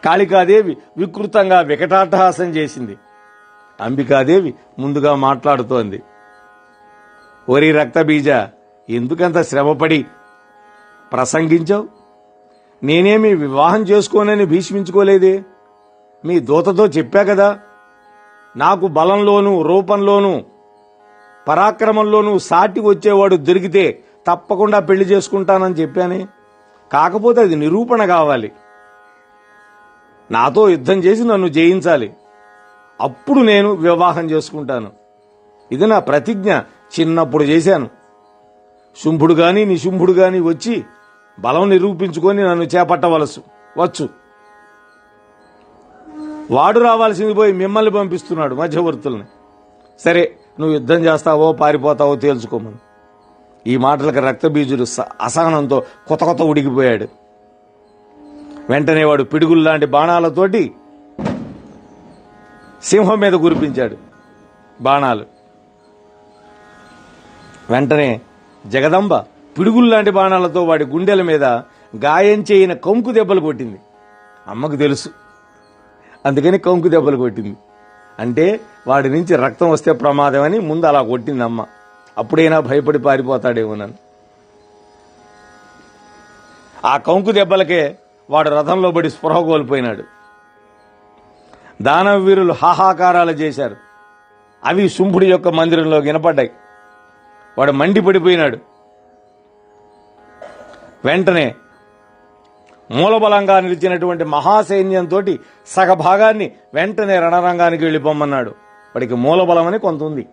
కాళికాదేవి వికృతంగా వికటాట్టహాసం చేసింది. అంబికాదేవి ముందుగా మాట్లాడుతోంది. ఓరి రక్తబీజ, ఎందుకంత శ్రమపడి ప్రసంగించావు? నేనేమి వివాహం చేసుకోనని భీష్మించుకోలేదే. మీ దూతతో చెప్పా కదా, నాకు బలంలోనూ రూపంలోనూ పరాక్రమంలోనూ సాటి వచ్చేవాడు దొరికితే తప్పకుండా పెళ్లి చేసుకుంటానని చెప్పానే. కాకపోతే అది నిరూపణ కావాలి. నాతో యుద్ధం చేసి నన్ను జయించాలి. అప్పుడు నేను వివాహం చేసుకుంటాను. ఇది నా ప్రతిజ్ఞ. చిన్నప్పుడు చేశాను. శుంభుడు గాని నిశుంభుడు గాని వచ్చి బలం నిరూపించుకొని నన్ను చేపట్టవచ్చు. వాడు రావాల్సింది పోయి మిమ్మల్ని పంపిస్తున్నాడు, మధ్యవర్తుల్ని. సరే, నువ్వు యుద్ధం చేస్తావో పారిపోతావో తేల్చుకోమను. ఈ మాటలకు రక్తబీజుడు అసహనంతో కొత్త ఉడికిపోయాడు. వెంటనే వాడు పిడుగుల్లాంటి బాణాలతోటి సింహం మీద కురిపించాడు బాణాలు. వెంటనే జగదంబ పిడుగుల్లాంటి బాణాలతో వాడి గుండెల మీద గాయం చేయని కొంకు దెబ్బలు కొట్టింది. అమ్మకు తెలుసు, అందుకని కొంకు దెబ్బలు కొట్టింది. అంటే వాడి నుంచి రక్తం వస్తే ప్రమాదం అని ముందు అలా కొట్టింది అమ్మ. అప్పుడైనా భయపడి పారిపోతాడేమోనని. ఆ కొంకు దెబ్బలకే వాడు రథంలో పడి స్పృహ కోల్పోయినాడు. దానవ వీరులు హాహాకారాలు చేశారు. అవి శుంభుడి యొక్క మందిరంలో వినపడ్డాయి. వాడు మండిపడిపోయినాడు. వెంటనే మూలబలంగా నిలిచినటువంటి మహాసైన్యంతో సగభాగాన్ని వెంటనే రణరంగానికి వెళ్ళిపోమన్నాడు. వాడికి మూలబలం అని కొంత ఉంది.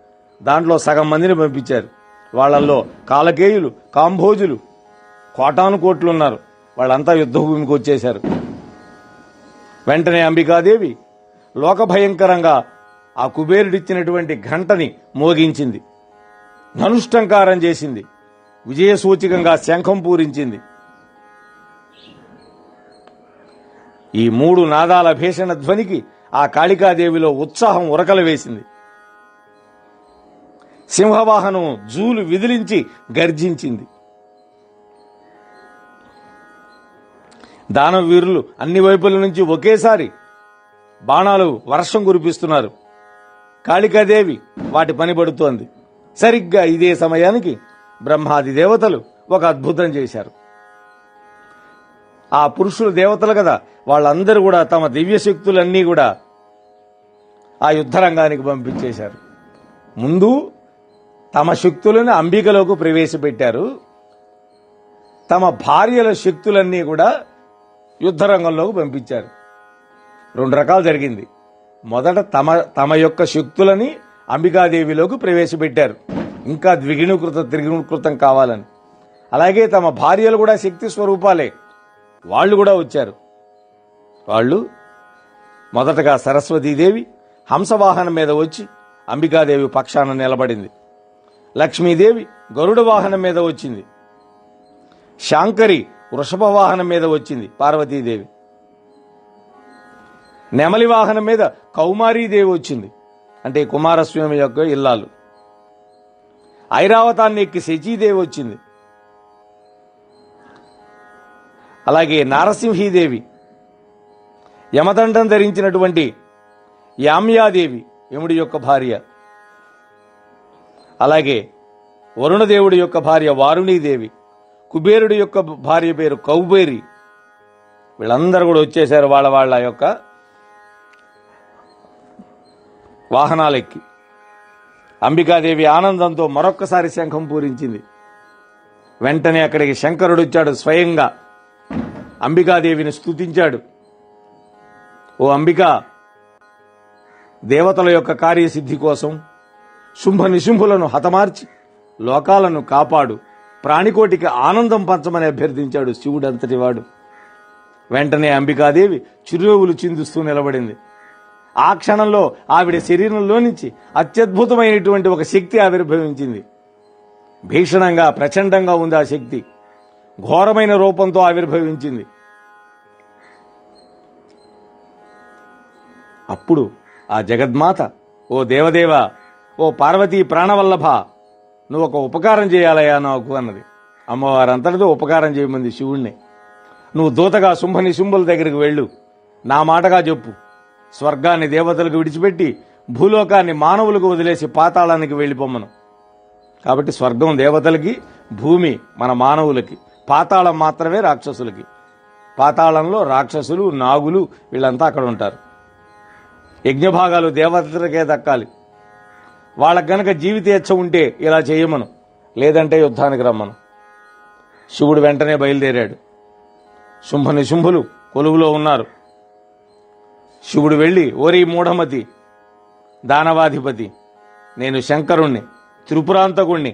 దాంట్లో సగం మందిని పంపించారు. వాళ్లలో కాలకేయులు, కాంభోజులు, కోటాను కోట్లున్నారు. వాళ్ళంతా యుద్ధభూమికి వచ్చేశారు. వెంటనే అంబికాదేవి లోకభయంకరంగా ఆ కుబేరుడిచ్చినటువంటి ఘంటని మోగించింది. ధనుష్టంకారం చేసింది. విజయ సూచికంగా శంఖం పూరించింది. ఈ 3 నాదాల భీషణ ధ్వనికి ఆ కాళికాదేవిలో ఉత్సాహం ఉరకలు వేసింది. సింహవాహనం జూలు విదిలించి గర్జించింది. దానవ వీరులు అన్ని వైపుల నుంచి ఒకేసారి బాణాలు వర్షం కురిపిస్తున్నారు. కాళికాదేవి వాటి పని పడుతోంది. సరిగ్గా ఇదే సమయానికి బ్రహ్మాది దేవతలు ఒక అద్భుతం చేశారు. ఆ పురుషులు దేవతలు కదా, వాళ్ళందరూ కూడా తమ దివ్య శక్తులన్నీ కూడా ఆ యుద్ధరంగానికి పంపించేశారు. ముందు తమ శక్తులను అంబికలోకి ప్రవేశపెట్టారు. తమ భార్యల శక్తులన్నీ కూడా యుద్ధరంగంలోకి పంపించారు. 2 రకాలు జరిగింది. మొదట తమ యొక్క శక్తులని అంబికాదేవిలోకి ప్రవేశపెట్టారు, ఇంకా త్రిగుణీకృతం కావాలని. అలాగే తమ భార్యలు కూడా శక్తి స్వరూపాలే, వాళ్ళు కూడా వచ్చారు. వాళ్ళు మొదటగా సరస్వతీదేవి హంసవాహనం మీద వచ్చి అంబికాదేవి పక్షాన నిలబడింది. లక్ష్మీదేవి గరుడ వాహనం మీద వచ్చింది. శాంకరి వృషభ వాహనం మీద వచ్చింది పార్వతీదేవి. నెమలి వాహనం మీద కౌమారీదేవి వచ్చింది, అంటే కుమారస్వామి యొక్క ఇల్లాలు. ఐరావతాన్ని ఎక్కి శచీదేవి వచ్చింది. అలాగే నారసింహీదేవి, యమదండం ధరించినటువంటి యామ్యాదేవి యముడి యొక్క భార్య, అలాగే వరుణదేవుడి యొక్క భార్య వారుణీదేవి, కుబేరుడి యొక్క భార్య పేరు కౌబేరి. వీళ్ళందరూ కూడా వచ్చేశారు వాళ్ళ యొక్క వాహనాలెక్కి. అంబికాదేవి ఆనందంతో మరొక్కసారి శంఖం పూరించింది. వెంటనే అక్కడికి శంకరుడు వచ్చాడు. స్వయంగా అంబికాదేవిని స్తుతించాడు. ఓ అంబిక, దేవతల యొక్క కార్యసిద్ధి కోసం శుంభ నిశుంభులను హతమార్చి లోకాలను కాపాడు, ప్రాణికోటికి ఆనందం పంచమని అభ్యర్థించాడు శివుడంతటి వాడు. వెంటనే అంబికాదేవి చిరునవ్వులు చిందుస్తూ నిలబడింది. ఆ క్షణంలో ఆవిడ శరీరంలో నుంచి అత్యద్భుతమైనటువంటి ఒక శక్తి ఆవిర్భవించింది. భీషణంగా ప్రచండంగా ఉంది ఆ శక్తి. ఘోరమైన రూపంతో ఆవిర్భవించింది. అప్పుడు ఆ జగద్మాత, ఓ దేవదేవ, ఓ పార్వతీ ప్రాణవల్లభ, నువ్వు ఒక ఉపకారం చేయాలయా నాకు అన్నది. అమ్మవారంతటితో ఉపకారం చేయమంది శివుణ్ణి. నువ్వు దూతగా శుంభ నిశుంభుల దగ్గరికి వెళ్ళు, నా మాటగా చెప్పు, స్వర్గాన్ని దేవతలకు విడిచిపెట్టి భూలోకాన్ని మానవులకు వదిలేసి పాతాళానికి వెళ్ళిపోమ్మను. కాబట్టి స్వర్గం దేవతలకి, భూమి మన మానవులకి, పాతాళం మాత్రమే రాక్షసులకి. పాతాళంలో రాక్షసులు, నాగులు వీళ్ళంతా అక్కడ ఉంటారు. యజ్ఞభాగాలు దేవతలకే దక్కాలి. వాళ్ళకు గనక జీవితేచ్ఛ ఉంటే ఇలా చేయమను, లేదంటే యుద్ధానికి రమ్మను. శివుడు వెంటనే బయలుదేరాడు. శుంభ నిశుంభులు కొలువులో ఉన్నారు. శివుడు వెళ్ళి, ఓరి మూఢమతి, దానవాధిపతి, నేను శంకరుణ్ణి, త్రిపురాంతకుణ్ణి,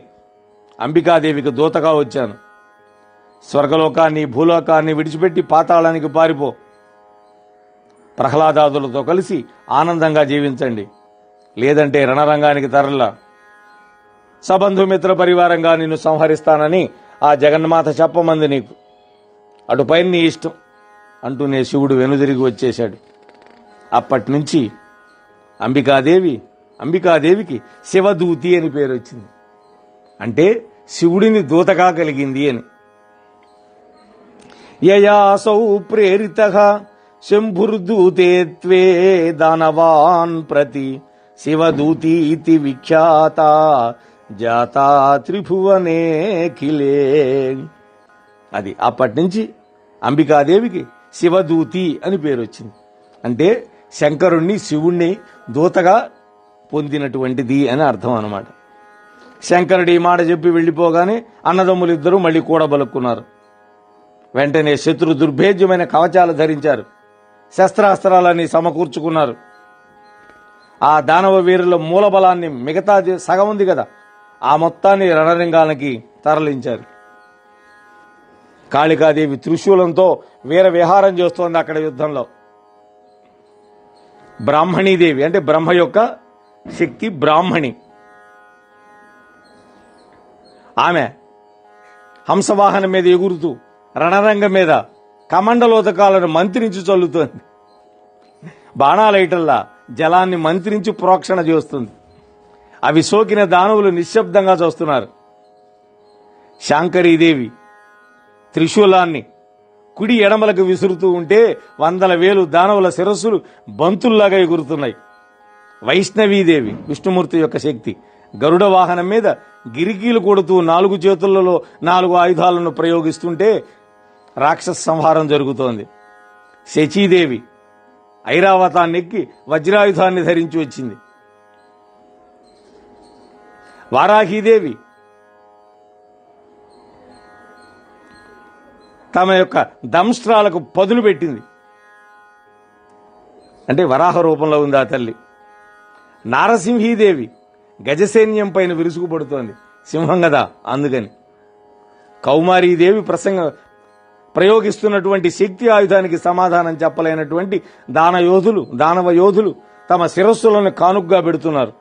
అంబికాదేవికి దూతగా వచ్చాను. స్వర్గలోకాన్ని, భూలోకాన్ని విడిచిపెట్టి పాతాళానికి పారిపో. ప్రహ్లాదాదులతో కలిసి ఆనందంగా జీవించండి, లేదంటే రణరంగానికి తరలా. సబంధుమిత్ర పరివారంగా నిన్ను సంహరిస్తానని ఆ జగన్మాత చెప్పమంది నీకు. అటుపైన నీ ఇష్టం అంటూనే శివుడు వెనుదిరిగి వచ్చేశాడు. అప్పటి నుంచి అంబికాదేవికి శివదూతి అని పేరు వచ్చింది. అంటే శివుడిని దూతగా కలిగింది అని. యయాసౌ ప్రేరితః శంభుర్దూతే త్వే దానవాన్ ప్రతి శివదూతీతి విఖ్యాత జాతా త్రిభువనేఖిలే. అది అప్పటి నుంచి అంబికాదేవికి శివదూతి అని పేరు వచ్చింది. అంటే శంకరుణ్ణి, శివుణ్ణి దూతగా పొందినటువంటిది అని అర్థం అన్నమాట. శంకరుడు ఈ మాట చెప్పి వెళ్లిపోగానే అన్నదమ్ములిద్దరూ మళ్లీ కూడబలుక్కున్నారు. వెంటనే శత్రు దుర్భేద్యమైన కవచాలు ధరించారు. శస్త్రాస్త్రాలన్నీ సమకూర్చుకున్నారు. ఆ దానవ వీరుల మూలబలాన్ని, మిగతా సగం ఉంది కదా, ఆ మొత్తాన్ని రణరంగానికి తరలించారు. కాళికాదేవి త్రిశూలంతో వీర విహారం చేస్తోంది అక్కడ యుద్ధంలో. బ్రాహ్మణీదేవి అంటే బ్రహ్మ యొక్క శక్తి బ్రాహ్మణి. ఆమె హంసవాహనం మీద ఎగురుతూ రణరంగం మీద కమండలోదకాలను మంత్రించి చల్లుతోంది. బాణాలైటల్లా జలాన్ని మంత్రించి ప్రోక్షణ చేస్తుంది. అవి సోకిన దానవులు నిశ్శబ్దంగా చూస్తున్నారు. శాంకరీదేవి త్రిశూలాన్ని కుడి ఎడమలకు విసురుతూ ఉంటే 100,000 దానవుల శిరస్సులు బంతుల్లాగా ఎగురుతున్నాయి. వైష్ణవీదేవి విష్ణుమూర్తి యొక్క శక్తి గరుడ వాహనం మీద గిరికీలు కొడుతూ 4 చేతులలో 4 ఆయుధాలను ప్రయోగిస్తుంటే రాక్షస సంహారం జరుగుతోంది. శచీదేవి ఐరావతాన్నెక్కి వజ్రాయుధాన్ని ధరించి వచ్చింది. వారాహీదేవి తమ యొక్క దంష్ట్రాలకు పదును పెట్టింది. అంటే వరాహ రూపంలో ఉంది ఆ తల్లి. నారసింహీదేవి గజసైన్యం పైన విరుసుకుపడుతోంది, సింహం కదా అందుకని. కౌమారీదేవి ప్రయోగిస్తున్నటువంటి శక్తి ఆయుధానికి సమాధానం చెప్పలేనటువంటి దానవ యోధులు తమ శిరస్సులను కానుగ్గా పెడుతున్నారు.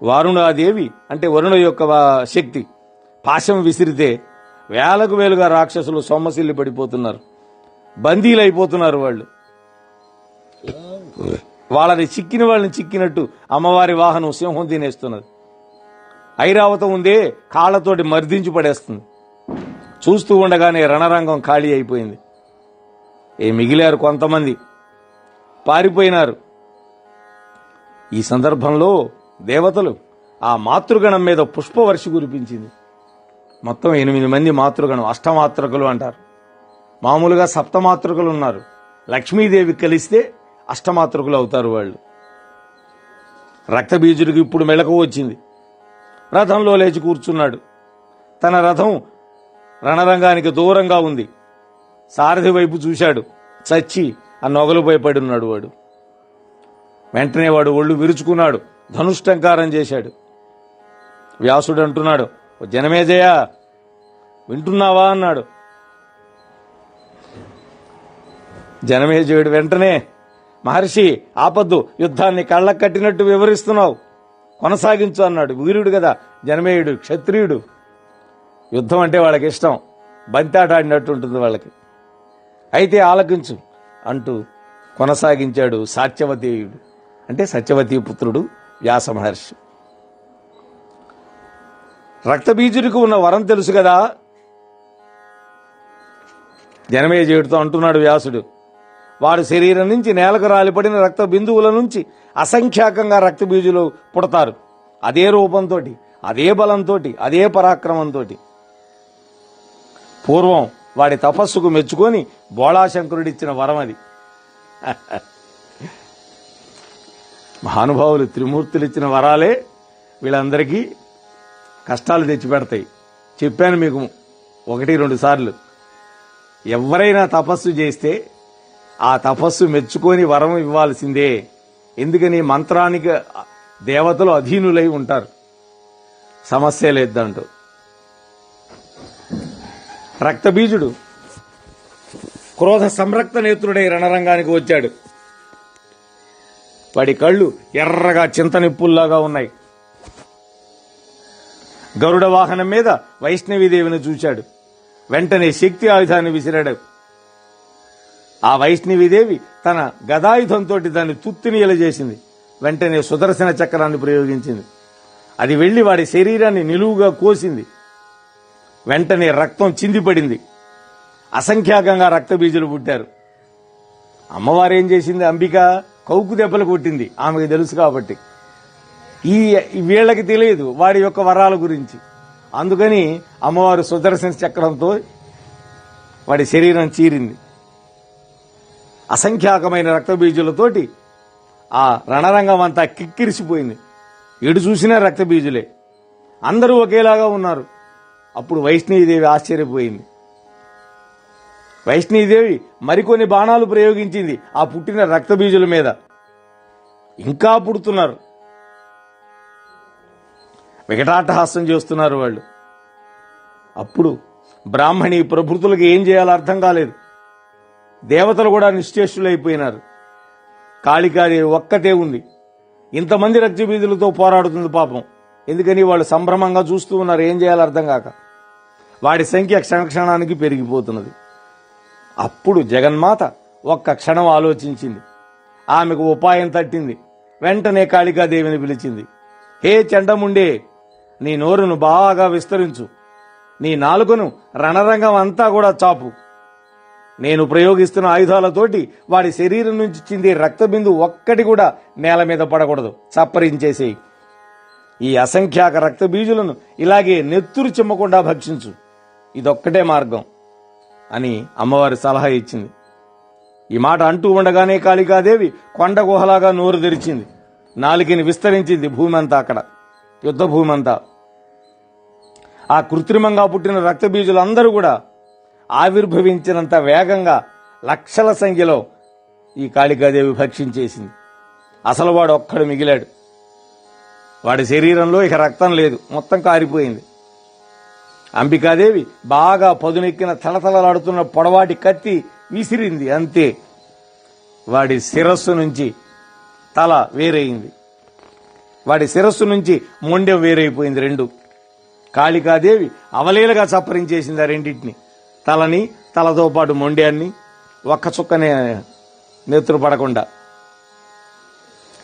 వారుణాదేవి అంటే వరుణ యొక్క శక్తి పాశం విసిరితే వేలకు వేలుగా రాక్షసులు సొమ్మసిల్లి పడిపోతున్నారు, బందీలైపోతున్నారు. వాళ్ళని చిక్కిన వాళ్ళని చిక్కినట్టు అమ్మవారి వాహనం సింహం తినేస్తున్నది. ఐరావతం ఉందే కాళ్లతోటి మర్దించి పడేస్తుంది. చూస్తూ ఉండగానే రణరంగం ఖాళీ అయిపోయింది. మిగిలారు కొంతమంది, పారిపోయినారు. ఈ సందర్భంలో దేవతలు ఆ మాతృగణం మీద పుష్పవర్షి కురిపించింది. మొత్తం 8 మంది మాతృగణం, అష్టమాతృకలు అంటారు. మామూలుగా సప్తమాతృకలు ఉన్నారు. లక్ష్మీదేవి కలిస్తే అష్టమాతృకులు అవుతారు వాళ్ళు. రక్తబీజుడికి ఇప్పుడు మెళకువ వచ్చింది. రథంలో లేచి కూర్చున్నాడు. తన రథం రణరంగానికి దూరంగా ఉంది. సారథి వైపు చూశాడు. చచ్చి ఆ నొగలుపై పడున్నాడు వాడు. వెంటనే వాడు ఒళ్ళు విరుచుకున్నాడు, ధనుష్టంకారం చేశాడు. వ్యాసుడు అంటున్నాడు, జనమేజయ వింటున్నావా అన్నాడు. జనమేజయుడు వెంటనే, మహర్షి ఆపద్దు, యుద్ధాన్ని కళ్ళకు కట్టినట్టు వివరిస్తున్నావు, కొనసాగించు అన్నాడు. వీరుడు కదా జనమేయుడు, క్షత్రియుడు. యుద్ధం అంటే వాళ్ళకి ఇష్టం, బంతాట ఆడినట్టు ఉంటుంది వాళ్ళకి. అయితే ఆలకించు అంటూ కొనసాగించాడు సాత్యవతీయుడు, అంటే సత్యవతీ పుత్రుడు వ్యాస మహర్షి. రక్తబీజుడికి ఉన్న వరం తెలుసు కదా. జనమేజయుడితో అంటున్నాడు వ్యాసుడు, వాడు శరీరం నుంచి నేలకు రాలిపడిన రక్త బిందువుల నుంచి అసంఖ్యాకంగా రక్తబీజులు పుడతారు. అదే రూపంతో, అదే బలంతో, అదే పరాక్రమంతో. పూర్వం వాడి తపస్సుకు మెచ్చుకొని బోళాశంకరుడిచ్చిన వరం అది. మహానుభావులు త్రిమూర్తులు ఇచ్చిన వరాలే వీళ్ళందరికీ కష్టాలు తెచ్చిపెడతాయి. చెప్పాను మీకు 1-2 సార్లు. ఎవరైనా తపస్సు చేస్తే ఆ తపస్సు మెచ్చుకొని వరం ఇవ్వాల్సిందే. ఎందుకని మంత్రానికి దేవతలు అధీనులై ఉంటారు. సమస్య లేదంటూ రక్తబీజుడు క్రోధ సంరక్త నేత్రుడై రణరంగానికి వచ్చాడు. వాడి కళ్ళు ఎర్రగా చింతనిప్పుల్లాగా ఉన్నాయి. గరుడ వాహనం మీద వైష్ణవీదేవిని చూశాడు. వెంటనే శక్తి ఆయుధాన్ని విసిరాడు. ఆ వైష్ణవీదేవి తన గదాయుధంతో దాన్ని తుత్తినియలజేసింది. వెంటనే సుదర్శన చక్రాన్ని ప్రయోగించింది. అది వెళ్లి వాడి శరీరాన్ని నిలువుగా కోసింది. వెంటనే రక్తం చిందిపడింది. అసంఖ్యాకంగా రక్తబీజులు పుట్టారు. అమ్మవారేం చేసింది? అంబిక కౌకు దెబ్బలు కొట్టింది. ఆమెకు తెలుసు కాబట్టి. వీళ్ళకి తెలియదు వాడి యొక్క వరాల గురించి. అందుకని అమ్మవారు సుదర్శన చక్రంతో వాడి శరీరం చీరింది. అసంఖ్యాకమైన రక్తబీజులతోటి ఆ రణరంగం అంతా కిక్కిరిసిపోయింది. ఎడు చూసినా రక్తబీజులే. అందరూ ఒకేలాగా ఉన్నారు. అప్పుడు వైష్ణవీదేవి ఆశ్చర్యపోయింది. వైష్ణవీదేవి మరికొన్ని బాణాలు ప్రయోగించింది ఆ పుట్టిన రక్తబీజుల మీద. ఇంకా పుడుతున్నారు. వికటాట్టహాసం చేస్తున్నారు వాళ్ళు. అప్పుడు బ్రాహ్మణి ప్రభృతులకు ఏం చేయాలో అర్థం కాలేదు. దేవతలు కూడా నిశ్చేష్టులైపోయినారు. కాళికాదేవి ఒక్కతే ఉంది. ఇంతమంది రక్తబీజులతో పోరాడుతుంది పాపం. ఎందుకని వాళ్ళు సంభ్రమంగా చూస్తూ ఉన్నారు. ఏం చేయాలో అర్థం కాక వాడి సంఖ్య క్షణక్షణానికి పెరిగిపోతున్నది. అప్పుడు జగన్మాత ఒక్క క్షణం ఆలోచించింది. ఆమెకు ఉపాయం తట్టింది. వెంటనే కాళికాదేవిని పిలిచింది. హే చండముండే, నీ నోరును బాగా విస్తరించు. నీ నాలుకను రణరంగం అంతా కూడా చాపు. నేను ప్రయోగిస్తున్న ఆయుధాలతోటి వాడి శరీరం నుంచి చిందే రక్తబిందు ఒక్కటి కూడా నేల మీద పడకూడదు. చప్పరించేసేయి. ఈ అసంఖ్యాక రక్తబీజులను ఇలాగే నెత్తురు చిమ్మకుండా భక్షించు. ఇదొక్కటే మార్గం అని అమ్మవారి సలహా ఇచ్చింది. ఈ మాట అంటూ ఉండగానే కాళికాదేవి కొండ గుహలాగా నోరు తెరిచింది. నాలుకని విస్తరించింది. భూమి అంతా, అక్కడ యుద్ధ భూమి అంతా. ఆ కృత్రిమంగా పుట్టిన రక్తబీజులందరూ కూడా ఆవిర్భవించినంత వేగంగా లక్షల సంఖ్యలో ఈ కాళికాదేవి భక్షించేసింది. అసలు వాడు ఒక్కడు మిగిలాడు. వాడి శరీరంలో ఇక రక్తం లేదు, మొత్తం కారిపోయింది. అంబికాదేవి బాగా పదునెక్కిన తలతలలాడుతున్న పొడవాటి కత్తి విసిరింది. అంతే, వాడి శిరస్సు నుంచి తల వేరైంది. వాడి శిరస్సు నుంచి మొండెం వేరైపోయింది. రెండు. కాళికాదేవి అవలీలగా చప్పరించేసింది ఆ రెండింటిని. తలని, తలతో పాటు మొండ్యాన్ని, ఒక్క చుక్కనే నెత్తురు పడకుండా.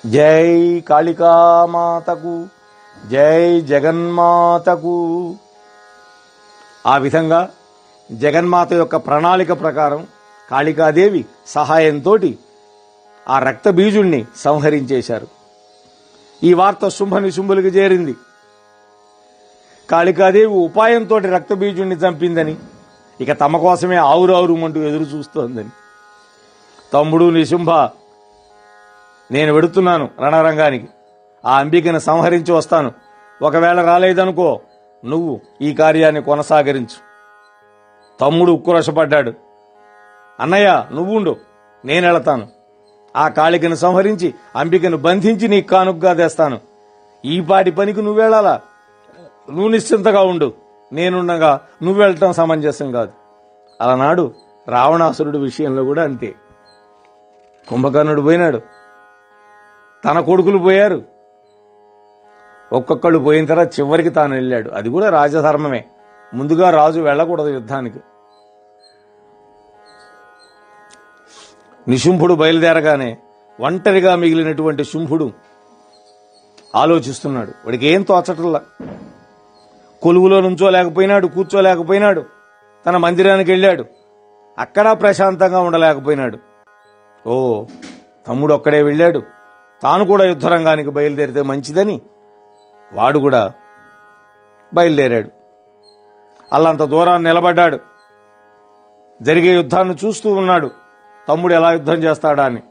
జై కాళికామాతకు, జై జగన్మాతకు. ఆ విధంగా జగన్మాత యొక్క ప్రణాళిక ప్రకారం కాళికాదేవి సహాయంతో ఆ రక్తబీజుణ్ణి సంహరించేశారు. ఈ వార్త శుంభనిశుంభులకు చేరింది. కాళికాదేవి ఉపాయంతో రక్తబీజుణ్ణి చంపిందని, ఇక తమ కోసమే ఆవురావురుమంటూ ఎదురు చూస్తోందని. తమ్ముడు నిశుంభ, నేను వెడుతున్నాను రణరంగానికి. ఆ అంబికను సంహరించి వస్తాను. ఒకవేళ రాలేదనుకో, నువ్వు ఈ కార్యాన్ని కొనసాగరించు. తమ్ముడు ఉక్కురషపడ్డాడు. అన్నయ్య, నువ్వుండు, నేనెళతాను. ఆ కాళికను సంహరించి అంబికను బంధించి నీకు కానుగ్గా తెస్తాను. ఈ పాటి పనికి నువ్వెళ్ళాలా? నువ్వు నిశ్చింతగా ఉండు. నేనుండగా నువ్వెళ్ళటం సమంజసం కాదు. అలనాడు రావణాసురుడి విషయంలో కూడా అంతే. కుంభకర్ణుడు పోయినాడు, తన కొడుకులు పోయారు. ఒక్కొక్కళ్ళు పోయిన తర్వాత చివరికి తాను వెళ్ళాడు. అది కూడా రాజధర్మమే. ముందుగా రాజు వెళ్ళకూడదు యుద్ధానికి. నిశుంభుడు బయలుదేరగానే ఒంటరిగా మిగిలినటువంటి శుంభుడు ఆలోచిస్తున్నాడు. వాడికి ఏం తోచటల్లా. కొలువులో నుంచోలేకపోయినాడు, కూర్చోలేకపోయినాడు. తన మందిరానికి వెళ్ళాడు, అక్కడా ప్రశాంతంగా ఉండలేకపోయినాడు. ఓ, తమ్ముడు ఒక్కడే వెళ్ళాడు, తాను కూడా యుద్ధరంగానికి బయలుదేరితే మంచిదని వాడు కూడా బయలుదేరాడు. అల్లంత దూరాన్ని నిలబడ్డాడు. జరిగే యుద్ధాన్ని చూస్తూ ఉన్నాడు, తమ్ముడు ఎలా యుద్ధం చేస్తాడా అని.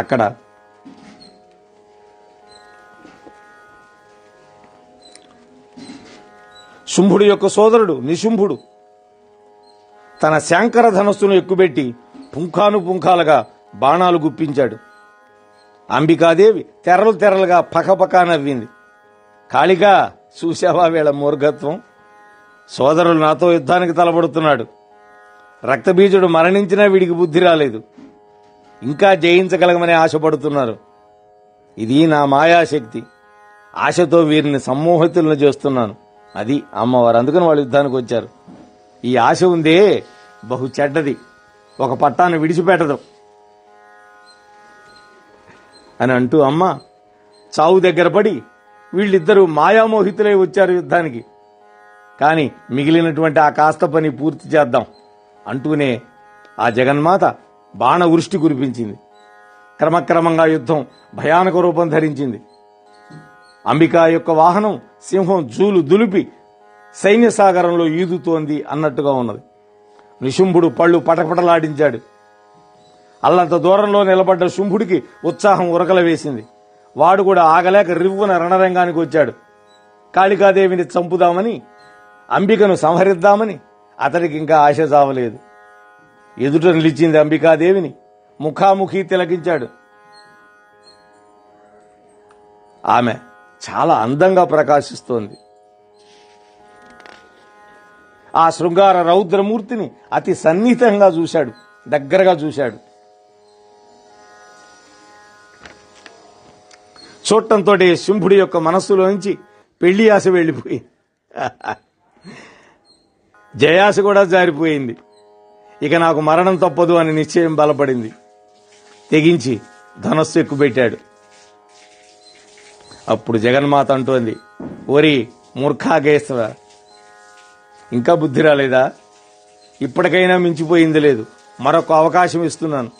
అక్కడ శుంభుడి యొక్క సోదరుడు నిశుంభుడు తన శాంకర ధనస్సును ఎక్కుబెట్టి పుంఖానుపుంఖాలుగా బాణాలు గుప్పించాడు. అంబికాదేవి తెరలు తెరలుగా పకపకా నవ్వింది. కాళికా, చూశావా వీళ్ళ మూర్ఘత్వం? సోదరులు నాతో యుద్ధానికి తలపడుతున్నాడు. రక్తబీజుడు మరణించినా వీడికి బుద్ధి రాలేదు, ఇంకా జయించగలగమని ఆశపడుతున్నారు. ఇది నా మాయాశక్తి. ఆశతో వీరిని సమ్మోహితులను చేస్తున్నాను. అది అమ్మవారు. అందుకని వాళ్ళు యుద్ధానికి వచ్చారు. ఈ ఆశ ఉందే బహు చెడ్డది, ఒక పట్టాన్ని విడిచిపెట్టదు అని అంటూ అమ్మ చావు దగ్గర పడి వీళ్ళిద్దరూ మాయామోహితులై వచ్చారు యుద్ధానికి, కానీ మిగిలినటువంటి ఆ కాస్త పని పూర్తి చేద్దాం అంటూనే ఆ జగన్మాత బాణ వృష్టి కురిపించింది. క్రమక్రమంగా యుద్ధం భయానక రూపం ధరించింది. అంబికా యొక్క వాహనం సింహం జూలు దులిపి సైన్యసాగరంలో ఈదుతోంది అన్నట్టుగా ఉన్నది. నిశుంభుడు పళ్ళు పటపటలాడించాడు. అల్లంత దూరంలో నిలబడ్డ శుంభుడికి ఉత్సాహం ఉరకల వేసింది. వాడు కూడా ఆగలేక రివ్వున రణరంగానికి వచ్చాడు. కాళికాదేవిని చంపుదామని, అంబికను సంహరిద్దామని అతడికి ఇంకా ఆశ చావలేదు. ఎదుట నిలిచింది అంబికాదేవిని ముఖాముఖి తిలకించాడు. ఆమె చాలా అందంగా ప్రకాశిస్తోంది. ఆ శృంగార రౌద్రమూర్తిని అతి సన్నిహితంగా చూశాడు, దగ్గరగా చూశాడు. చూడటంతో శుంభుడి యొక్క మనస్సులోంచి పెళ్లి ఆశ వెళ్లిపోయి జయాశ కూడా జారిపోయింది. ఇక నాకు మరణం తప్పదు అని నిశ్చయం బలపడింది. తెగించి ధనస్సు ఎక్కుపెట్టాడు. అప్పుడు జగన్మాత అంటోంది, ఓరి మూర్ఖాగేశ్వర, ఇంకా బుద్ధి రాలేదా? ఇప్పటికైనా మించిపోయింది లేదు. మరొక అవకాశం ఇస్తున్నాను.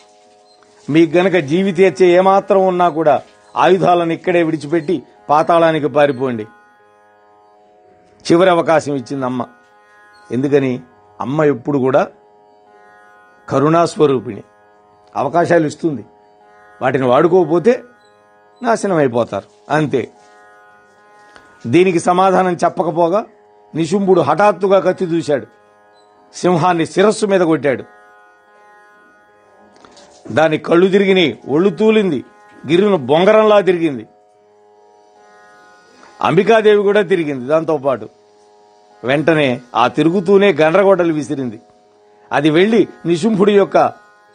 మీకు గనక జీవితేచ్చే ఏమాత్రం ఉన్నా కూడా ఆయుధాలను ఇక్కడే విడిచిపెట్టి పాతాళానికి పారిపోండి. చివరి అవకాశం ఇచ్చింది అమ్మ. ఎందుకని? అమ్మ ఎప్పుడు కూడా కరుణాస్వరూపిణి, అవకాశాలు ఇస్తుంది. వాటిని వాడుకోకపోతే నాశనం అయిపోతారు, అంతే. దీనికి సమాధానం చెప్పకపోగా నిశుంభుడు హఠాత్తుగా కత్తి దూశాడు. సింహాన్ని శిరస్సు మీద కొట్టాడు. దాని కళ్ళు తిరిగినాయి, ఒళ్ళు తూలింది, గిరిను బొంగరంలా తిరిగింది. అంబికాదేవి కూడా తిరిగింది దాంతోపాటు. వెంటనే ఆ తిరుగుతూనే గండ్రగొడ్డలు విసిరింది. అది వెళ్లి నిశుంభుడి యొక్క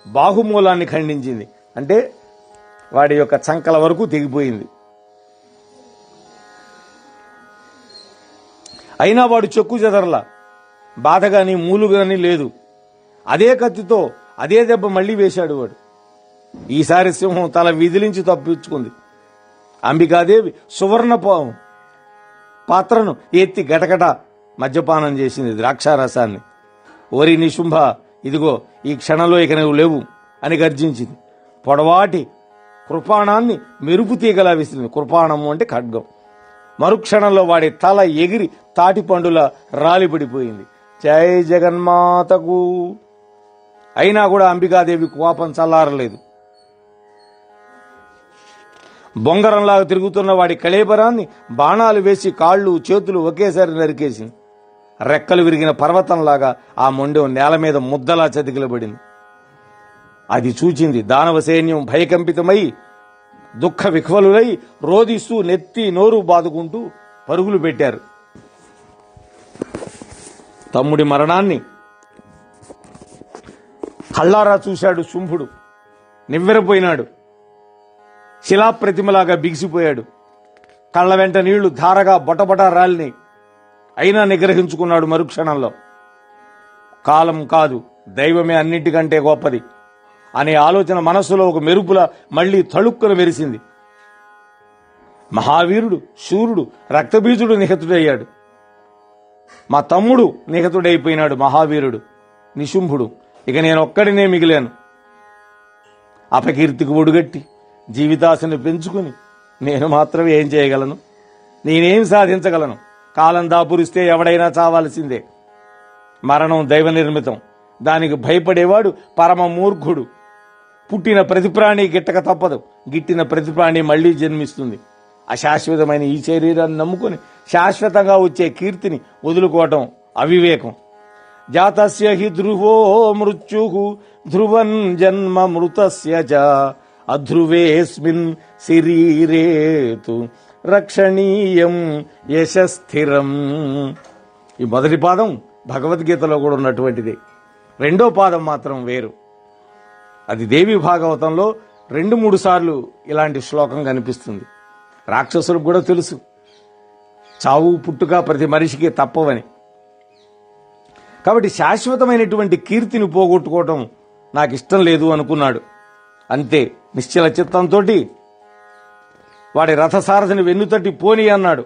బాహుమూలాన్ని ఖండించింది. అంటే వాడి యొక్క చంకల వరకు తెగిపోయింది. అయినా వాడు చెక్కు చెదరలా, బాధ గాని మూలు గాని లేదు. అదే కత్తితో అదే దెబ్బ మళ్లీ వేశాడు వాడు. ఈసారి సింహం తల విదిలించి తప్పించుకుంది. అంబికాదేవి సువర్ణ పాత్రను ఎత్తి గటగట మద్యపానం చేసింది, ద్రాక్షారసాన్ని. ఓరి నిశుంభ, ఇదిగో ఈ క్షణంలో ఇక నువ్వు లేవు అని గర్జించింది. పొడవాటి కృపాణాన్ని మెరుపు తీగలా విసిరింది. కృపాణము అంటే ఖడ్గం. మరుక్షణంలో వాడి తల ఎగిరి తాటిపండులా రాలిపడిపోయింది. జై జగన్మాతకు. అయినా కూడా అంబికాదేవి కోపం చల్లారలేదు. బొంగరంలాగా తిరుగుతున్న వాడి కళేబరాన్ని బాణాలు వేసి కాళ్ళు చేతులు ఒకేసారి నరికేసింది. రెక్కలు విరిగిన పర్వతంలాగా ఆ మొండెం నేల మీద ముద్దలా చతికిలబడింది. అది చూచింది దానవ సైన్యం భయకంపితమై దుఃఖ విహ్వలులై రోదిస్తూ నెత్తి నోరు బాదుకుంటూ పరుగులు పెట్టారు. తమ్ముడి మరణాన్ని కళ్ళారా చూశాడు శుంభుడు. నివ్వెరపోయినాడు. శిలాప్రతిమలాగా బిగిసిపోయాడు. కళ్ళ వెంట నీళ్లు ధారగా బొటబొట రాలినాయి. అయినా నిగ్రహించుకున్నాడు మరుక్షణంలో. కాలం కాదు, దైవమే అన్నిటికంటే గొప్పది అనే ఆలోచన మనస్సులో ఒక మెరుపులా మళ్లీ తళుక్కున మెరిసింది. మహావీరుడు, శూరుడు, రక్తబీజుడు నిహతుడయ్యాడు. మా తమ్ముడు నిహతుడైపోయినాడు. మహావీరుడు నిశుంభుడు ఇక నేను ఒక్కడినే మిగిలాను. అపకీర్తికి ఒడుగట్టి జీవితాశను పెంచుకుని నేను మాత్రం ఏం చేయగలను? నేనేం సాధించగలను? కాలం దాపురిస్తే ఎవడైనా చావాల్సిందే. మరణం దైవ నిర్మితం. దానికి భయపడేవాడు పరమ మూర్ఖుడు. పుట్టిన ప్రతి ప్రాణి గిట్టక తప్పదు. గిట్టిన ప్రతి ప్రాణి మళ్లీ జన్మిస్తుంది. అశాశ్వతమైన ఈ శరీరాన్ని నమ్ముకొని శాశ్వతంగా వచ్చే కీర్తిని వదులుకోవటం అవివేకం. జాతస్య హి ధ్రువో మృత్యుః ధ్రువం జన్మ మృతస్య చ అధ్రువేస్మిన్ శరీరేతు రక్షణీయం యశస్థిరం. ఈ మొదటి పాదం భగవద్గీతలో కూడా ఉన్నటువంటిది. రెండో పాదం మాత్రం వేరు. అది దేవి భాగవతంలో 2-3 సార్లు ఇలాంటి శ్లోకం కనిపిస్తుంది. రాక్షసులకు కూడా తెలుసు చావు పుట్టుక ప్రతి మనిషికి తప్పవని. కాబట్టి శాశ్వతమైనటువంటి కీర్తిని పోగొట్టుకోవటం నాకు ఇష్టం లేదు అనుకున్నాడు. అంతే, నిశ్చల చిత్తంతో వాడి రథసారథిని వెన్నుతట్టి పోనీ అన్నాడు.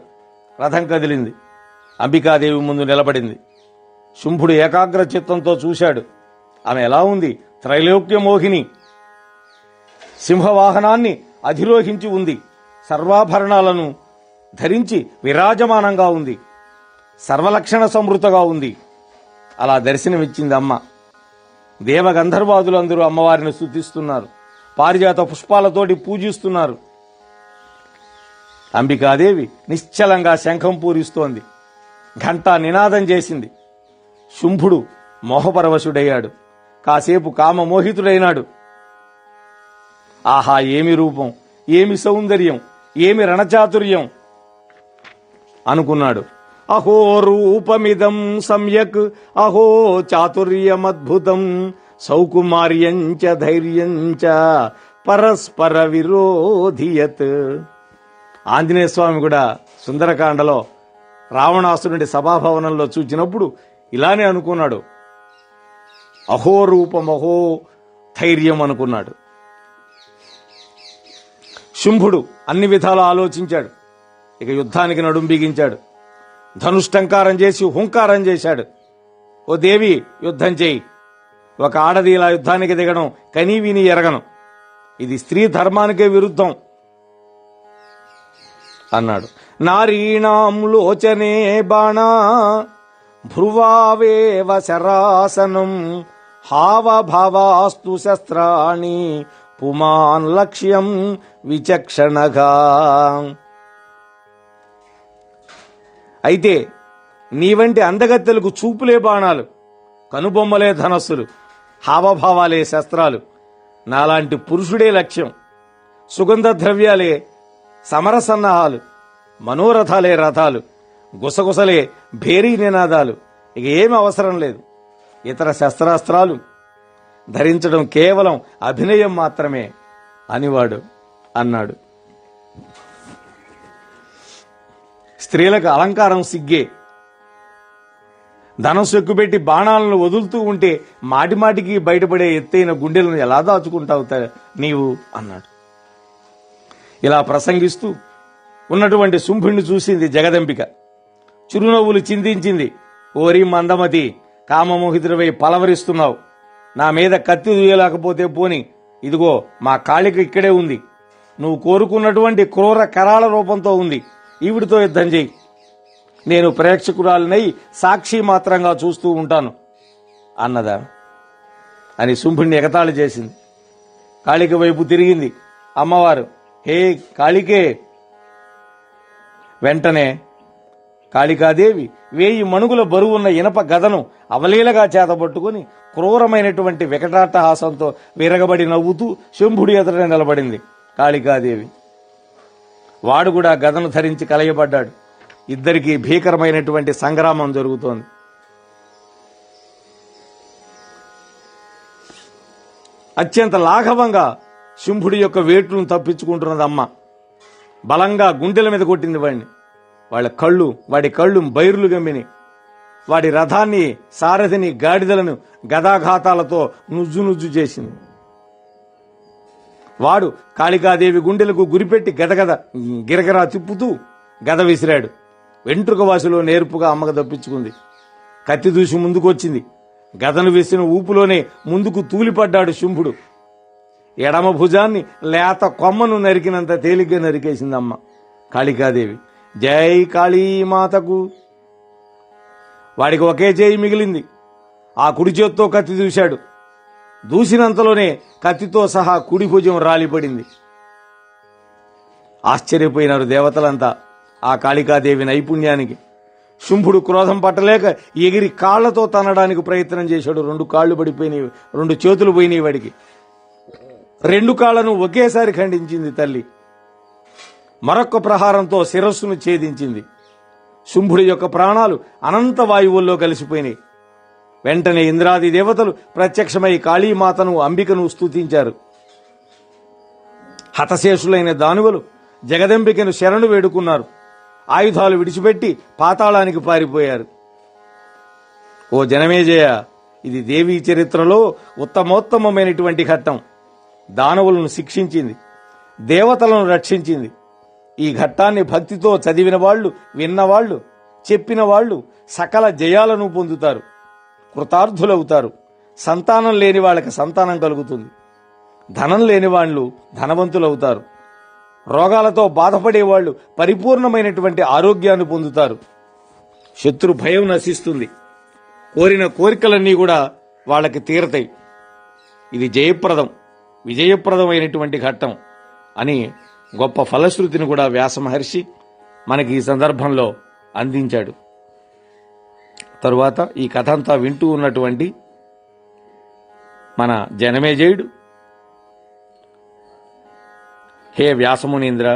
రథం కదిలింది. అంబికాదేవి ముందు నిలబడింది. శుంభుడు ఏకాగ్ర చిత్తంతో చూశాడు. ఆమె ఎలా ఉంది? త్రైలోక్య మోహిని. సింహవాహనాన్ని అధిరోహించి ఉంది. సర్వాభరణాలను ధరించి విరాజమానంగా ఉంది. సర్వలక్షణ సమృతగా ఉంది. అలా దర్శనమిచ్చింది అమ్మ. దేవగంధర్వాదులందరూ అమ్మవారిని స్తుతిస్తున్నారు. పారిజాత పుష్పాలతోటి పూజిస్తున్నారు. అంబికాదేవి నిశ్చలంగా శంఖం పూరిస్తోంది. ఘంటా నినాదం చేసింది. శుంభుడు మోహపరవశుడయ్యాడు. కాసేపు కామమోహితుడైనాడు. ఆహా, ఏమి రూపం, ఏమి సౌందర్యం, ఏమి రణచాతుర్యం అనుకున్నాడు. అహో రూపమిదం సమ్యక్ అహో చాతుర్యమద్భుతం సౌకుమార్యంచ ధైర్యంచ పరస్పర విరోధియత్. ఆంజనేయ స్వామి కూడా సుందరకాండలో రావణాసురుడి సభాభవనంలో చూచినప్పుడు ఇలానే అనుకున్నాడు. అహో రూపం అహో ధైర్యం అనుకున్నాడు. శుంభుడు అన్ని విధాలా ఆలోచించాడు. ఇక యుద్ధానికి నడుం బిగించాడు. ధనుష్టంకారం చేసి హుంకారం చేశాడు. ఓ దేవి, యుద్ధం చేయి. ఒక ఆడది ఇలా యుద్ధానికి దిగడం కనీ విని ఎరగను. ఇది స్త్రీ ధర్మానికే విరుద్ధం అన్నాడు. నారీణాం లోచనే బాణా భ్రువావేవ శరాసనం హావభావాస్తు శస్త్రాణి పుమాన్ లక్ష్యం విచక్షణగా. అయితే నీ వంటి అందగత్తెలకు చూపులే బాణాలు, కనుబొమ్మలే ధనస్సులు, హావభావాలే శస్త్రాలు. నాలాంటి పురుషుడే లక్ష్యం. సుగంధ ద్రవ్యాలే సమరసన్నాహాలు, మనోరథాలే రథాలు, గుసగుసలే భేరీ నినాదాలు. ఇక ఏమి అవసరం లేదు. ఇతర శస్త్రాస్త్రాలు ధరించడం కేవలం అభినయం మాత్రమే అనివాడు అన్నాడు. స్త్రీలకు అలంకారం సిగ్గే. ధనస్సు ఎక్కుపెట్టి బాణాలను వదులుతూ ఉంటే మాటిమాటికి బయటపడే ఎత్తైన గుండెలను ఎలా దాచుకుంటావు నీవు అన్నాడు. ఇలా ప్రసంగిస్తూ ఉన్నటువంటి శుంభుణ్ణి చూసింది జగదంబిక. చిరునవ్వులు చిందించింది. ఓరి మందమతి, కామమోహితుడివై పలవరిస్తున్నావు. నా మీద కత్తి దూయలేకపోతే పోని, ఇదిగో మా కాళిక ఇక్కడే ఉంది. నువ్వు కోరుకున్నటువంటి క్రూర కరాళ రూపంతో ఉంది. ఈవిడితో యుద్ధం చేయి. నేను ప్రేక్షకురాలినై సాక్షి మాత్రంగా చూస్తూ ఉంటాను అన్నదా అని శుంభుణ్ణి ఎగతాళి చేసింది. కాళిక వైపు తిరిగింది అమ్మవారు. హే కాళికే! వెంటనే కాళికాదేవి 1000 మణుగుల బరువున్న ఇనప గదను అవలీలగా చేతబట్టుకుని క్రూరమైనటువంటి వికటాట్టహాసంతో విరగబడి నవ్వుతూ శంభుడి ఎదుట నిలబడింది కాళికాదేవి. వాడు కూడా గదను ధరించి కలయబడ్డాడు. ఇద్దరికీ భీకరమైనటువంటి సంగ్రామం జరుగుతోంది. అత్యంత లాఘవంగా శంభుడి యొక్క వేట్లను తప్పించుకుంటున్నది అమ్మ. బలంగా గుండెల మీద కొట్టింది వాడిని. వాడి కళ్ళు బైర్లు గమ్మిని. వాడి రథాన్ని, సారథిని, గాడిదలను గదాఘాతాలతో నుజ్జు చేసింది. వాడు కాళికాదేవి గుండెలకు గురిపెట్టి గిరగరా తిప్పుతూ గద విసిరాడు. వెంట్రుక వాసిలో నేర్పుగా అమ్మకు తప్పించుకుంది. కత్తి దూసి ముందుకొచ్చింది. గదను వేసిన ఊపులోనే ముందుకు తూలిపడ్డాడు శుంభుడు. ఎడమ భుజాన్ని లేత కొమ్మను నరికినంత తేలిగ్గా నరికేసిందమ్మ కాళికాదేవి. జై కాళీమాతకు. వాడికి ఒకే చేయి మిగిలింది. ఆ కుడి చేత్తో కత్తి దూశాడు. దూసినంతలోనే కత్తితో సహా కుడి భుజం రాలిపడింది. ఆశ్చర్యపోయినారు దేవతలంతా ఆ కాళికాదేవి నైపుణ్యానికి. శుంభుడు క్రోధం పట్టలేక ఎగిరి కాళ్లతో తనడానికి ప్రయత్నం చేశాడు. 2 కాళ్లు పడిపోయినాయి, 2 చేతులు పోయినాయి వాడికి. 2 కాళ్లను ఒకేసారి ఖండించింది తల్లి. మరొక్క ప్రహారంతో శిరస్సును ఛేదించింది. శుంభుడి యొక్క ప్రాణాలు అనంత వాయువుల్లో కలిసిపోయినాయి. వెంటనే ఇంద్రాది దేవతలు ప్రత్యక్షమై కాళీమాతను అంబికను స్తుతించారు. హతశేషులైన దానువులు జగదంబికను శరణు వేడుకున్నారు. ఆయుధాలు విడిచిపెట్టి పాతాళానికి పారిపోయారు. ఓ జనమేజయ, ఇది దేవీ చరిత్రలో ఉత్తమోత్తమైనటువంటి ఘట్టం. దానవులను శిక్షించింది, దేవతలను రక్షించింది. ఈ ఘట్టాన్ని భక్తితో చదివిన వాళ్ళు, విన్నవాళ్లు, చెప్పిన వాళ్ళు సకల జయాలను పొందుతారు, కృతార్థులవుతారు. సంతానం లేని వాళ్ళకి సంతానం కలుగుతుంది. ధనం లేని వాళ్ళు ధనవంతులవుతారు. రోగాలతో బాధపడేవాళ్లు పరిపూర్ణమైనటువంటి ఆరోగ్యాన్ని పొందుతారు. శత్రు భయం నశిస్తుంది. కోరిన కోరికలన్నీ కూడా వాళ్ళకి తీరతాయి. ఇది జయప్రదం, విజయప్రదమైనటువంటి ఘట్టం అని గొప్ప ఫలశ్రుతిని కూడా వ్యాస మహర్షి మనకి ఈ సందర్భంలో అందించాడు. తరువాత ఈ కథ అంతా వింటూ ఉన్నటువంటి మన జనమేజయుడు, హే వ్యాసమునీంద్ర,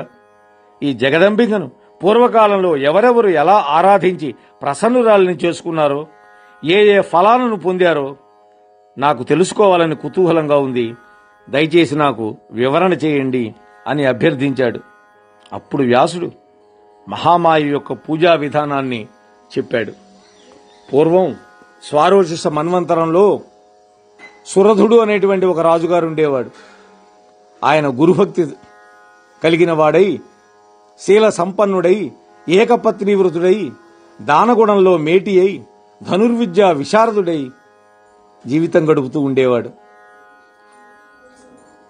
ఈ జగదంబికను పూర్వకాలంలో ఎవరెవరు ఎలా ఆరాధించి ప్రసన్నురాలిని చేసుకున్నారో, ఏ ఏ ఫలాలను పొందారో నాకు తెలుసుకోవాలని కుతూహలంగా ఉంది. దయచేసి నాకు వివరణ చేయండి అని అభ్యర్థించాడు. అప్పుడు వ్యాసుడు మహామాయ యొక్క పూజా విధానాన్ని చెప్పాడు. పూర్వం స్వారోషిష మన్వంతరంలో సురధుడు అనేటువంటి ఒక రాజుగారు ఉండేవాడు. ఆయన గురుభక్తి కలిగిన వాడై, శీల సంపన్నుడై, ఏకపత్ని వృతుడై, దానగుణంలో మేటి అయి, ధనుర్విద్యా విశారదుడై జీవితం గడుపుతూ ఉండేవాడు.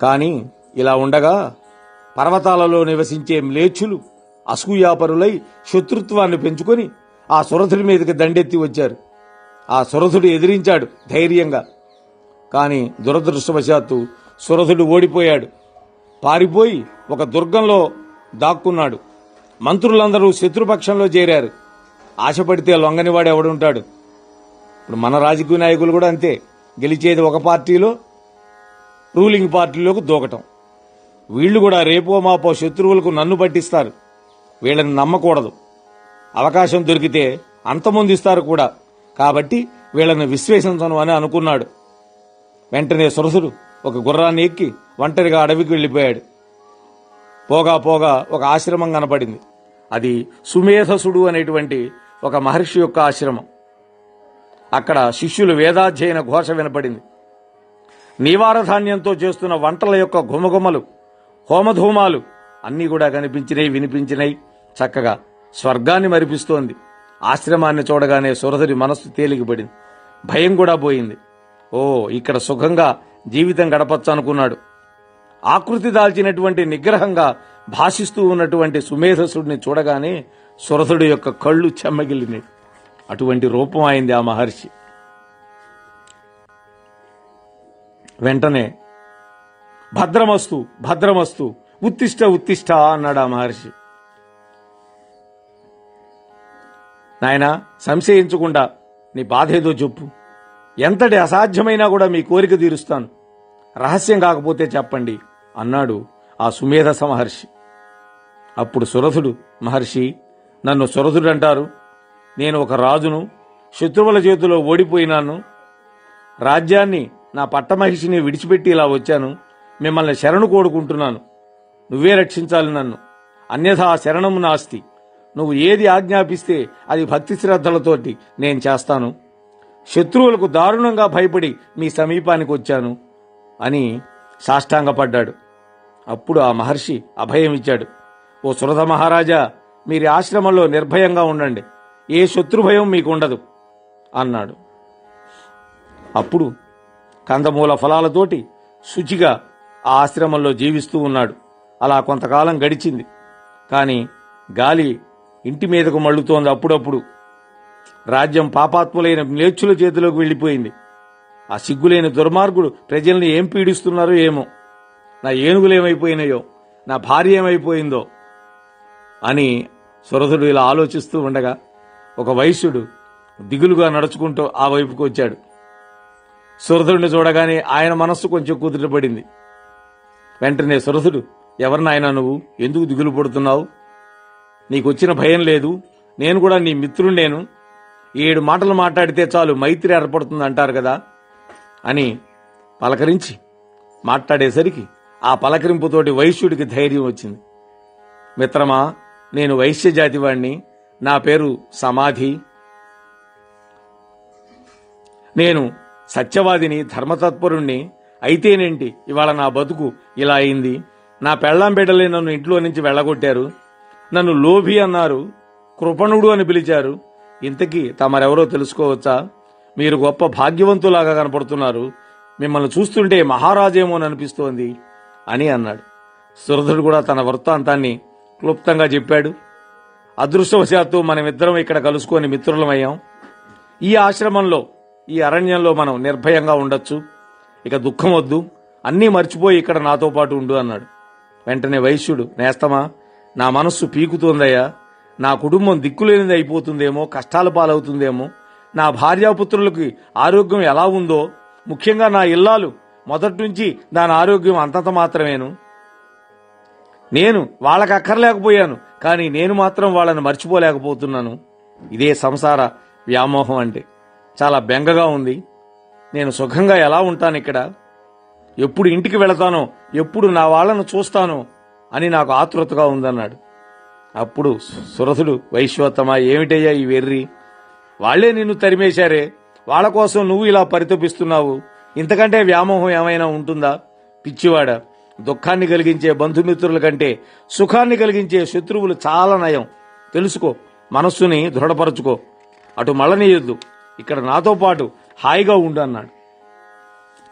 కాని ఇలా ఉండగా పర్వతాలలో నివసించే మ్లేచ్చులు అసూయాపరులై శత్రుత్వాన్ని పెంచుకొని ఆ సురథుడి మీదకి దండెత్తి వచ్చారు. ఆ సురథుడు ఎదిరించాడు ధైర్యంగా. కాని దురదృష్టవశాత్తు సురథుడు ఓడిపోయాడు. పారిపోయి ఒక దుర్గంలో దాక్కున్నాడు. మంత్రులందరూ శత్రుపక్షంలో చేరారు. ఆశపడితే లొంగనివాడు ఎవడుంటాడు? ఇప్పుడు మన రాజకీయ నాయకులు కూడా అంతే. గెలిచేది ఒక పార్టీలో, రూలింగ్ పార్టీలోకి దూకటం. వీళ్లు కూడా రేపో మాపో శత్రువులకు నన్ను పట్టిస్తారు, వీళ్ళని నమ్మకూడదు, అవకాశం దొరికితే అంతమొందిస్తారు కూడా, కాబట్టి వీళ్ళని విశ్వసించను అని అనుకున్నాడు. వెంటనే సురసుడు ఒక గుర్రాన్ని ఎక్కి ఒంటరిగా అడవికి వెళ్లిపోయాడు. పోగా పోగా ఒక ఆశ్రమం కనపడింది. అది సుమేధసుడు అనేటువంటి ఒక మహర్షి యొక్క ఆశ్రమం. అక్కడ శిష్యులు వేదాధ్యయన ఘోష వినపడింది. నీవారధాన్యంతో చేస్తున్న వంటల యొక్క ఘుమఘుమలు, హోమధూమాలు అన్నీ కూడా కనిపించినాయి, వినిపించినాయి. చక్కగా స్వర్గాన్ని మరిపిస్తోంది. ఆశ్రమాన్ని చూడగానే సురధుడి మనస్సు తేలికపడింది. భయం కూడా పోయింది. ఓ, ఇక్కడ సుఖంగా జీవితం గడపచ్చు అనుకున్నాడు. ఆకృతి దాల్చినటువంటి నిగ్రహంగా భాషిస్తూ ఉన్నటువంటి సుమేధసుడిని చూడగానే సురధుడి యొక్క కళ్ళు చెమ్మగిల్లినాయి. అటువంటి రూపం అయింది ఆ మహర్షి. వెంటనే భద్రమస్తు భద్రమస్తు, ఉత్తిష్ట ఉత్తిష్ట అన్నాడు ఆ మహర్షి. నాయనా, సంశయించకుండా నీ బాధేదో చెప్పు. ఎంతటి అసాధ్యమైనా కూడా మీ కోరిక తీరుస్తాను. రహస్యం కాకపోతే చెప్పండి అన్నాడు ఆ సుమేధస మహర్షి. అప్పుడు సురథుడు, మహర్షి, నన్ను సురథుడు అంటారు. నేను ఒక రాజును, శత్రువుల చేతిలో ఓడిపోయినాను. రాజ్యాన్ని, నా పట్టమహిషిని విడిచిపెట్టి ఇలా వచ్చాను. మిమ్మల్ని శరణు కోరుకుంటున్నాను. నువ్వే రక్షించాలి నన్ను. అన్యథా శరణము నాస్తి. నువ్వు ఏది ఆజ్ఞాపిస్తే అది భక్తి శ్రద్ధలతోటి నేను చేస్తాను. శత్రువులకు దారుణంగా భయపడి మీ సమీపానికి వచ్చాను అని సాష్టాంగపడ్డాడు. అప్పుడు ఆ మహర్షి అభయం ఇచ్చాడు. ఓ సురథ మహారాజా, మీరు ఆశ్రమంలో నిర్భయంగా ఉండండి. ఏ శత్రుభయం మీకు ఉండదు అన్నాడు. అప్పుడు కందమూల ఫలాలతోటి శుచిగా ఆ ఆశ్రమంలో జీవిస్తూ ఉన్నాడు. అలా కొంతకాలం గడిచింది. కాని గాలి ఇంటి మీదకు మళ్ళుతోంది. అప్పుడప్పుడు రాజ్యం పాపాత్ములైన మ్లేచ్చుల చేతిలోకి వెళ్ళిపోయింది. ఆ సిగ్గులేని దుర్మార్గుడు ప్రజల్ని ఏం పీడిస్తున్నారో ఏమో, నా ఏనుగులేమైపోయినాయో, నా భార్య ఏమైపోయిందో అని సురధుడు ఇలా ఆలోచిస్తూ ఉండగా ఒక వైశ్యుడు దిగులుగా నడుచుకుంటూ ఆ వైపుకు వచ్చాడు. సురధుడిని చూడగానే ఆయన మనస్సు కొంచెం కుదుటపడింది. వెంటనే సురధుడు, ఎవరు నాయనా నువ్వు, ఎందుకు దిగులు పడుతున్నావు? నీకొచ్చిన భయం లేదు, నేను కూడా నీ మిత్రుండేను, 7 మాటలు మాట్లాడితే చాలు మైత్రి ఏర్పడుతుంది అంటారు కదా అని పలకరించి మాట్లాడేసరికి ఆ పలకరింపుతోటి వైశ్యుడికి ధైర్యం వచ్చింది. మిత్రమా, నేను వైశ్య జాతివాణ్ణి, నా పేరు సమాధి, నేను సత్యవాదిని, ధర్మతత్పరుణ్ణి. అయితేనేంటి, ఇవాళ నా బతుకు ఇలా అయింది. నా పెళ్ళాం బిడ్డలే నన్ను ఇంట్లో నుంచి వెళ్ళగొట్టారు, నన్ను లోభి అన్నారు, కృపణుడు అని పిలిచారు. ఇంతకీ తమరెవరో తెలుసుకోవచ్చా? మీరు గొప్ప భాగ్యవంతులాగా కనపడుతున్నారు, మిమ్మల్ని చూస్తుంటే మహారాజేమో అని అనిపిస్తోంది అని అన్నాడు. సురధుడు కూడా తన వృత్తాంతాన్ని క్లుప్తంగా చెప్పాడు. అదృష్టవశాత్తు మనమిద్దరం ఇక్కడ కలుసుకొని మిత్రులమయ్యాం. ఈ ఆశ్రమంలో, ఈ అరణ్యంలో మనం నిర్భయంగా ఉండొచ్చు. ఇక దుఃఖం వద్దు, అన్నీ మర్చిపోయి ఇక్కడ నాతో పాటు ఉండు అన్నాడు. వెంటనే వైశ్యుడు, నేస్తమా, నా మనస్సు పీకుతోందయ్యా, నా కుటుంబం దిక్కులేనిది అయిపోతుందేమో, కష్టాల పాలవుతుందేమో, నా భార్యాపుత్రులకి ఆరోగ్యం ఎలా ఉందో, ముఖ్యంగా నా ఇల్లాలు మొదటి నుంచి దాని ఆరోగ్యం అంతంత మాత్రమేను. నేను వాళ్ళకి అక్కర్లేకపోయాను, కానీ నేను మాత్రం వాళ్ళని మర్చిపోలేకపోతున్నాను. ఇదే సంసార వ్యామోహం అంటే. చాలా బెంగగా ఉంది. నేను సుఖంగా ఎలా ఉంటాను ఇక్కడ? ఎప్పుడు ఇంటికి వెళతానో, ఎప్పుడు నా వాళ్లను చూస్తానో అని నాకు ఆతృతగా ఉందన్నాడు. అప్పుడు సురథుడు, వైశ్వోత్తమ, ఏమిటయ్యా ఈ వెర్రి? వాళ్లే నిన్ను తరిమేశారే, వాళ్ల కోసం నువ్వు ఇలా పరితపిస్తున్నావు. ఇంతకంటే వ్యామోహం ఏమైనా ఉంటుందా? పిచ్చివాడ, దుఃఖాన్ని కలిగించే బంధుమిత్రుల కంటే సుఖాన్ని కలిగించే శత్రువులు చాలా నయం. తెలుసుకో, మనస్సుని దృఢపరచుకో, అటు మళ్ళనీయొద్దు, ఇక్కడ నాతో పాటు హాయిగా ఉండు అన్నాడు.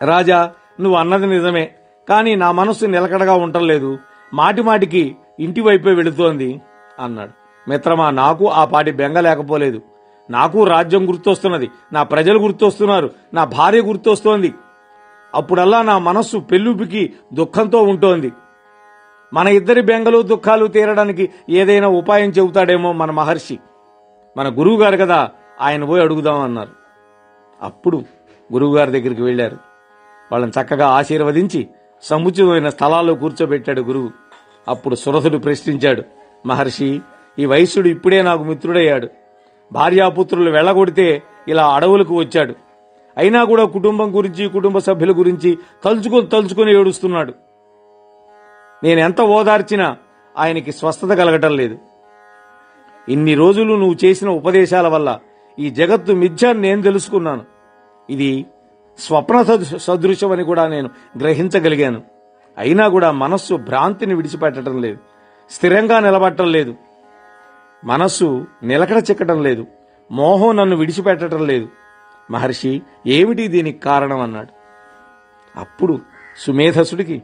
రాజా, నువ్వు అన్నది నిజమే, కానీ నా మనస్సు నిలకడగా ఉండలేదు, మాటిమాటికి ఇంటి వైపే వెళుతోంది అన్నాడు. మిత్రమా, నాకు ఆ పాటి బెంగ లేకపోలేదు. నాకు రాజ్యం గుర్తొస్తున్నది, నా ప్రజలు గుర్తొస్తున్నారు, నా భార్య గుర్తొస్తోంది. అప్పుడల్లా నా మనస్సు పెళ్ళుపికి దుఃఖంతో ఉంటోంది. మన ఇద్దరి బెంగలు దుఃఖాలు తీరడానికి ఏదైనా ఉపాయం చెబుతాడేమో మన మహర్షి, మన గురువు గారు కదా, ఆయన పోయి అడుగుదాం అన్నారు. అప్పుడు గురువుగారి దగ్గరికి వెళ్లారు. వాళ్ళని చక్కగా ఆశీర్వదించి సముచితమైన స్థలాల్లో కూర్చోబెట్టాడు గురువు. అప్పుడు సురథుడు ప్రశ్నించాడు, మహర్షి, ఈ వైశ్యుడు ఇప్పుడే నాకు మిత్రుడయ్యాడు. భార్యాపుత్రులు వెళ్ళగొడితే ఇలా అడవులకు వచ్చాడు. అయినా కూడా కుటుంబం గురించి, కుటుంబ సభ్యుల గురించి తలుచుకొని ఏడుస్తున్నాడు. నేనెంత ఓదార్చినా ఆయనకి స్వస్థత కలగటం లేదు. ఇన్ని రోజులు నువ్వు చేసిన ఉపదేశాల వల్ల ఈ జగత్తు మిథ్య నేను తెలుసుకున్నాను. ఇది స్వప్న సదృశ్యమని కూడా నేను గ్రహించగలిగాను. అయినా కూడా మనస్సు భ్రాంతిని విడిచిపెట్టడం లేదు, స్థిరంగా నిలబట్టడం లేదు, మనస్సు నిలకడ చిక్కటం లేదు, మోహం నన్ను విడిచిపెట్టడం లేదు. మహర్షి, ఏమిటి దీనికి కారణం అన్నాడు. అప్పుడు సుమేధసుడికి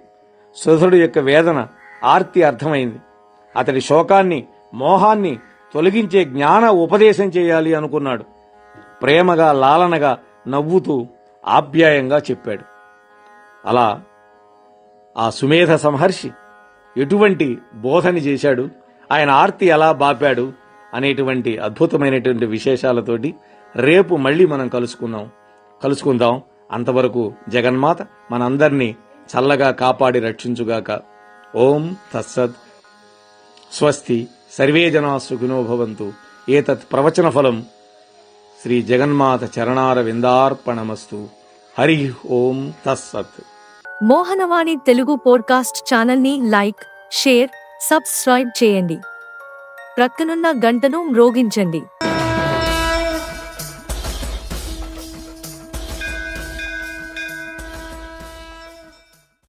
సుధుడు యొక్క వేదన, ఆర్తి అర్థమైంది. అతడి శోకాన్ని, మోహాన్ని తొలగించే జ్ఞాన ఉపదేశం చేయాలి అనుకున్నాడు. ప్రేమగా, లాలనగా, నవ్వుతూ ఆప్యాయంగా చెప్పాడు. అలా ఆ సుమేధ సమహర్షి ఎటువంటి బోధని చేశాడు, ఆయన ఆర్తి ఎలా బాపాడు అనేటువంటి అద్భుతమైనటువంటి విశేషాలతోటి రేపు మళ్ళీ మనం కలుసుకుందాం. అంతవరకు జగన్మాత మనందరినీ చల్లగా కాపాడి రక్షించుగాక. ఓం తత్సత్. స్వస్తి. సర్వే జనా సుఖినో భవంతు. ఏతత్ ప్రవచన ఫలం శ్రీ జగన్మాత చరణార విందార్పణమస్తు. హరి ఓం తత్సత్. మోహనవాణి తెలుగు పోడ్కాస్ట్ ఛానల్ ని లైక్, షేర్, సబ్స్క్రైబ్ చేయండి. ప్రక్కనున్న గంటను మ్రోగించండి.